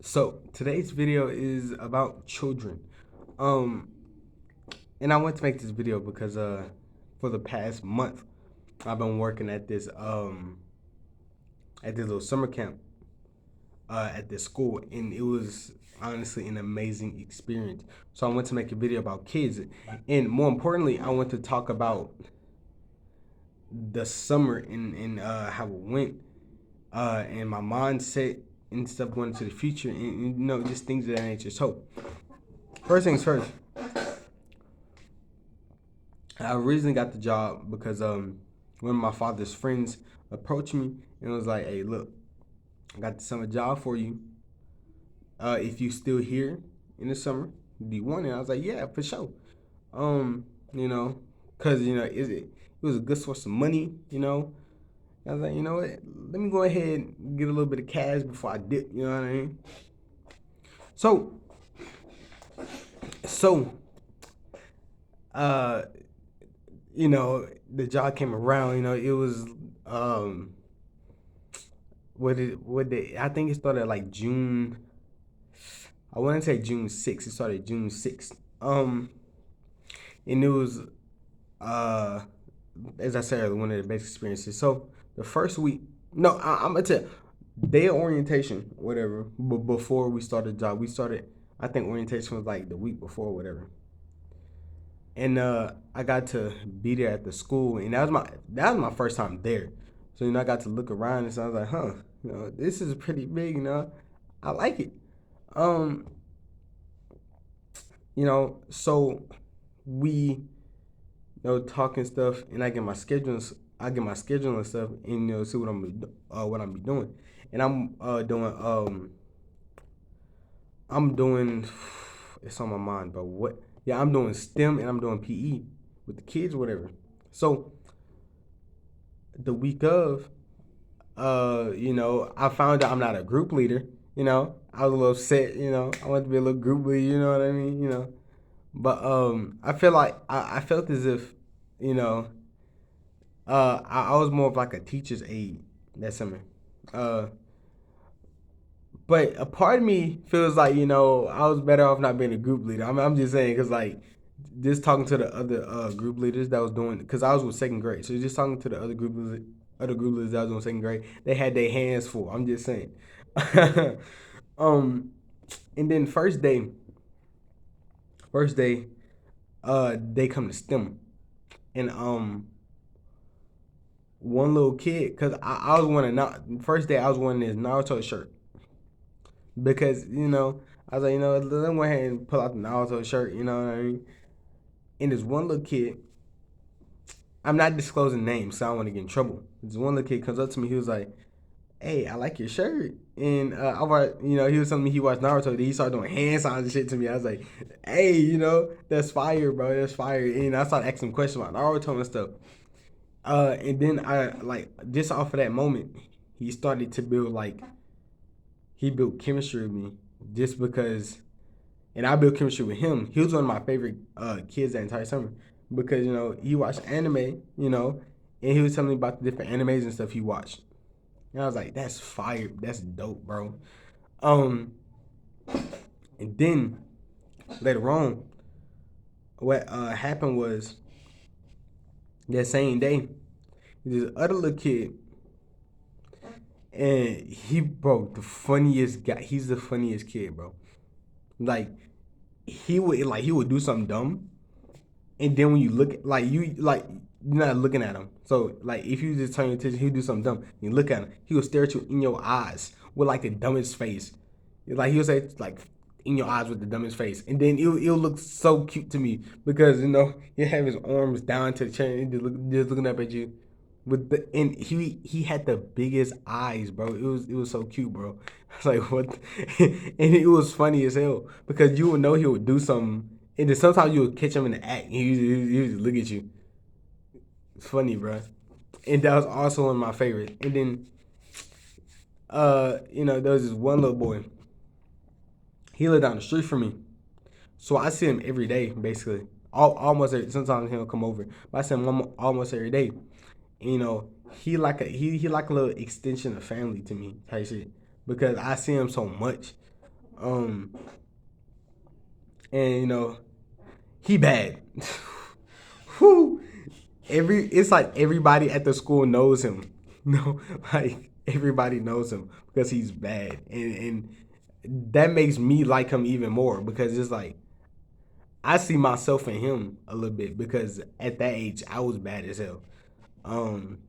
So today's video is about children. Um, and I want to make this video because for the past month I've been working at this little summer camp at this school, and it was honestly an amazing experience. So I want to make a video about kids, and more importantly, I want to talk about the summer and how it went, and my mindset and stuff going into the future, and just things of that nature. So first things first, I originally got the job because one of my father's friends approached me and was like, "Hey, look, I got the summer job for you. If you still here in the summer, do you want it?" I was like, "Yeah, for sure." Um, you know, cause it was a good source of money. I was like, you know what? Let me go ahead and get a little bit of cash before I dip. You know what I mean? So, so, uh, the job came around. It was I think it started like June. I want to say June 6th. It started June 6th. And it was uh as I said earlier, one of the best experiences. So the first week, no, I'm gonna tell you, day of orientation, whatever. But before we started the job, I think orientation was like the week before, whatever. And I got to be there at the school, and that was my first time there. So I got to look around, and so I was like, huh, this is pretty big. I like it. Um, so we talking stuff, and I get my schedule and stuff, and see what I'm be doing, and I'm doing it's on my mind, but what? Yeah, I'm doing STEM and I'm doing PE with the kids, whatever. So the week of, I found out I'm not a group leader. I was a little upset. I wanted to be a little group leader. You know what I mean? But I feel like I felt as if, you know, I was more of like a teacher's aide that summer. Uh, but a part of me feels like I was better off not being a group leader. I'm just saying because like just talking to the other group leaders that was doing because I was with second grade, so just talking to the other group leaders that was doing second grade, they had their hands full. I'm just saying. um, and then first day, they come to STEM, and one little kid, cause I was wearing first day I was wearing this Naruto shirt because I was like let me go ahead and pull out the Naruto shirt, you know what I mean? And this one little kid, I'm not disclosing names, so I don't want to get in trouble. This one little kid comes up to me, he was like, "Hey, I like your shirt," and he was telling me he watched Naruto. Then he started doing hand signs and shit to me. I was like, "Hey, that's fire, bro. That's fire." And I started asking him questions about Naruto and stuff. And then I like just off of that moment, he started to build he built chemistry with me just because, and I built chemistry with him. He was one of my favorite kids that entire summer because he watched anime, and he was telling me about the different animes and stuff he watched. And I was like, "That's fire. That's dope, bro." Um, and then later on, what happened was that same day, this other little kid, and bro, the funniest guy. He's the funniest kid, bro. Like he would do something dumb, and then when you look at you're not looking at him. So like if you just turn your attention, he'd do something dumb. You look at him, he will stare at you in your eyes with like the dumbest face. Like he'll say like in your eyes with the dumbest face, and then it'll look so cute to me because he'll have his arms down to the chair and just looking up at you. And he had the biggest eyes, bro. It was so cute, bro. I was like, what? And it was funny as hell because you would know he would do something, and then sometimes you would catch him in the act, and he would just look at you. It's funny, bro. And that was also one of my favorites. And then, there was this one little boy. He lived down the street from me, so I see him every day, basically. Almost sometimes he'll come over, but I see him almost every day. He like a little extension of family to me type shit because I see him so much. Um, and he bad. Whew. It's like everybody at the school knows him. No, like everybody knows him because he's bad, and that makes me like him even more because it's like I see myself in him a little bit because at that age I was bad as hell. Um,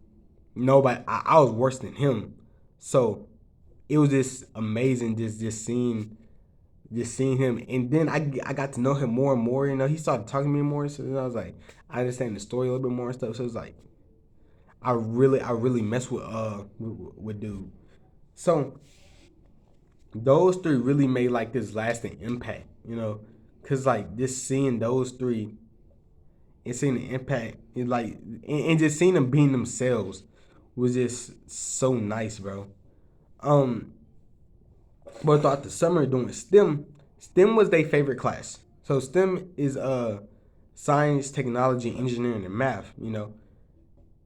Nobody, I was worse than him, so it was just amazing just seeing him, and then I got to know him more and more. He started talking to me more, so I was like, I understand the story a little bit more and stuff. So it's like I really mess with dude. So those three really made like this lasting impact, cause like just seeing those three and seeing the impact and like and just seeing them being themselves was just so nice, bro. Um, but throughout the summer doing STEM was their favorite class. So STEM is science, technology, engineering, and math.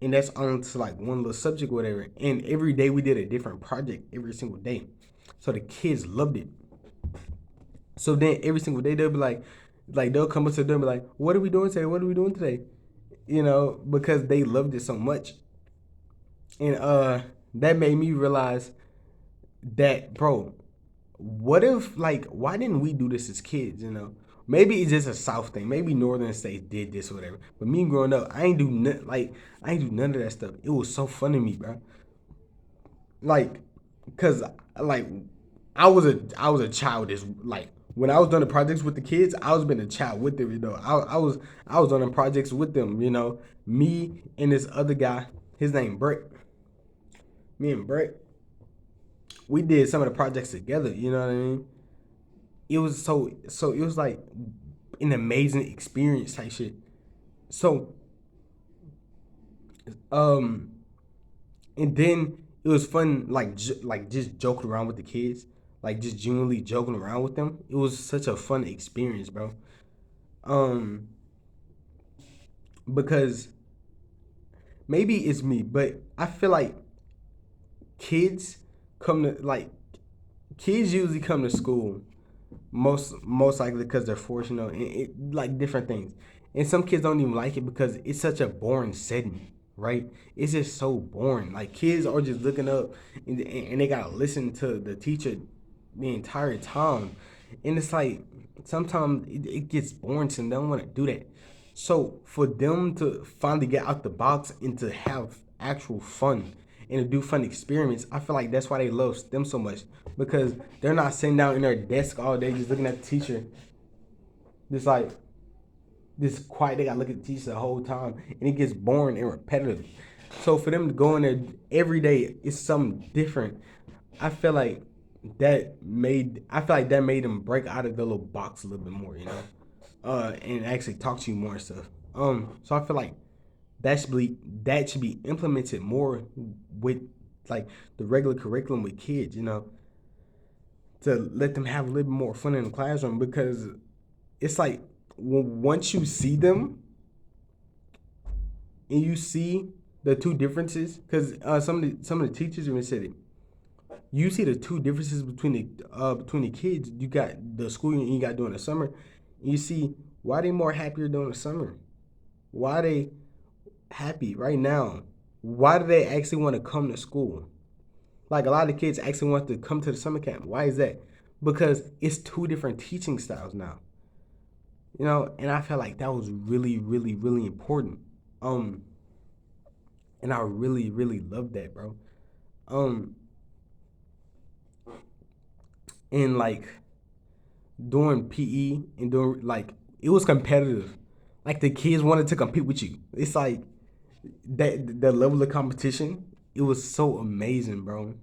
And that's on to like one little subject, or whatever. And every day we did a different project every single day, so the kids loved it. So then every single day they'll be like they'll come up to them and be like, "What are we doing today? What are we doing today?" Because they loved it so much, and that made me realize that, bro, what if like why didn't we do this as kids? Maybe it's just a South thing. Maybe Northern states did this or whatever. But me growing up, I ain't do none of that stuff. It was so fun to me, bro. Like, cause like I was a child. Is like when I was doing the projects with the kids, I was been a child with them. I was on the projects with them. Me and this other guy, his name Brett. Me and Brett, we did some of the projects together. You know what I mean? It was so it was like an amazing experience type shit. So um and then it was fun like like just joking around with the kids, like just genuinely joking around with them. It was such a fun experience, bro. Um because maybe it's me, but I feel like kids come to like kids usually come to school most likely because they're forced, like different things. And some kids don't even like it because it's such a boring setting, right? It's just so boring. Like kids are just looking up and they gotta listen to the teacher the entire time, and it's like sometimes it gets boring to them. They don't want to do that. So for them to finally get out the box and to have actual fun and to do fun experiments, I feel like that's why they love STEM so much because they're not sitting down in their desk all day just looking at the teacher, just like this quiet. They gotta look at the teacher the whole time, and it gets boring and repetitive. So for them to go in there every day, it's something different. I feel like that made them break out of the little box a little bit more, and actually talk to you more and stuff. So I feel like that should be implemented more with like the regular curriculum with kids, to let them have a little bit more fun in the classroom because it's like once you see them and you see the two differences, because some of the teachers even said it. You see the two differences between the kids. You got the school you got during the summer. You see why they more happier during the summer. Why they happy right now? Why do they actually want to come to school? Like a lot of kids actually want to come to the summer camp. Why is that? Because it's two different teaching styles now. And I felt like that was really, really, really important. Um, and I really, really loved that, bro. Um, and like doing PE and doing like it was competitive. Like the kids wanted to compete with you. It's like that the level of competition. It was so amazing, bro.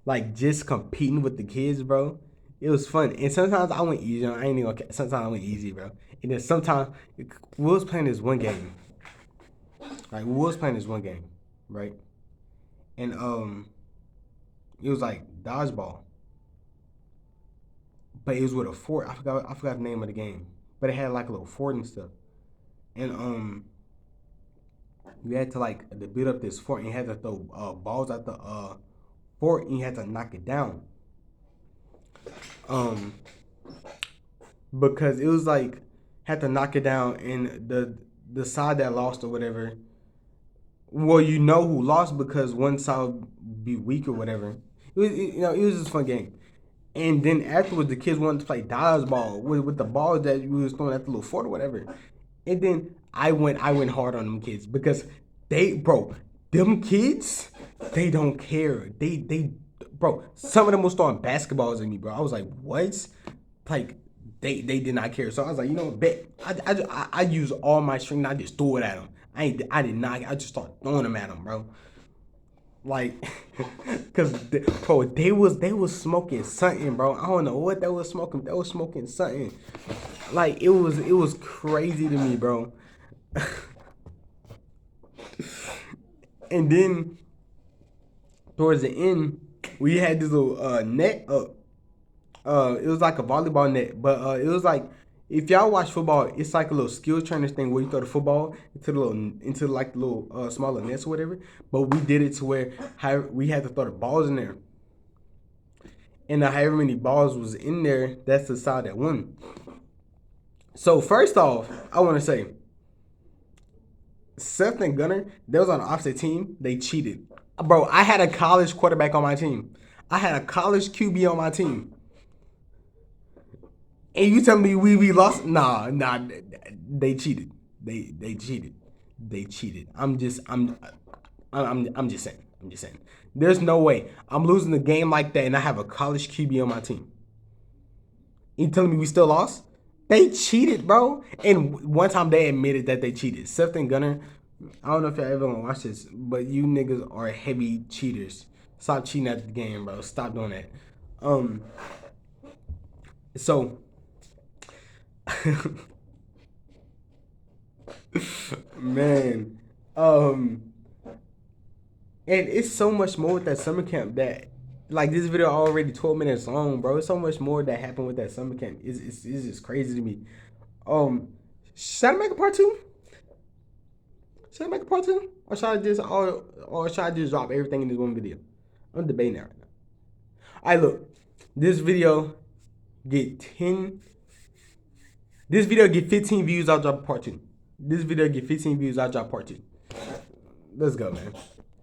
Like just competing with the kids, bro. It was fun. And sometimes I went easy. I ain't even. Sometimes I went easy, bro. And then sometimes we was playing this one game. Like we was playing this one game, right? And it was like dodgeball, but it was with a fort. I forgot the name of the game, but it had like a little fort and stuff. And you had to like to build up this fort, and you had to throw balls at the fort, and you had to knock it down. Um, because it was like had to knock it down, and the side that lost or whatever. Well, you know who lost because one side would be weak or whatever. It was just a fun game. And then afterwards, the kids wanted to play dodgeball with the balls that we was throwing at the little fort or whatever. And then I went hard on them kids because them kids, they don't care. Bro, some of them was throwing basketballs at me, bro. I was like, what? Like, they did not care. So I was like, bet. I used all my strength. And I just threw it at them. I did not. I just started throwing them at them, bro. Like, cause bro, they was smoking something, bro. I don't know what they was smoking. They was smoking something. Like it was crazy to me, bro. And then towards the end, we had this little net up. It was like a volleyball net, but it was like if y'all watch football, it's like a little skills trainers thing where you throw the football into like the little smaller nets or whatever. But we did it to where we had to throw the balls in there, and however many balls was in there, that's the side that won. So first off, I want to say Seth and Gunner, they was on the opposite team. They cheated, bro. I had a college quarterback on my team. I had a college QB on my team. And you tell me we lost? Nah, they cheated. They cheated. They cheated. I'm just saying. I'm just saying. There's no way I'm losing a game like that and I have a college QB on my team. You telling me we still lost? They cheated, bro. And one time they admitted that they cheated. Seth and Gunner, I don't know if y'all ever gonna watch this, but you niggas are heavy cheaters. Stop cheating at the game, bro. Stop doing that. So man, and it's so much more with that summer camp that, like, this video already 12 minutes long, bro. It's so much more that happened with that summer camp. It's just crazy to me. Um, should I make a part two? Should I make a part two, or should I just drop everything in this one video? I'm debating that right now. All right, look, this video get 10. This video get 15 views. I'll drop part two. This video get 15 views. I'll drop part two. Let's go, man.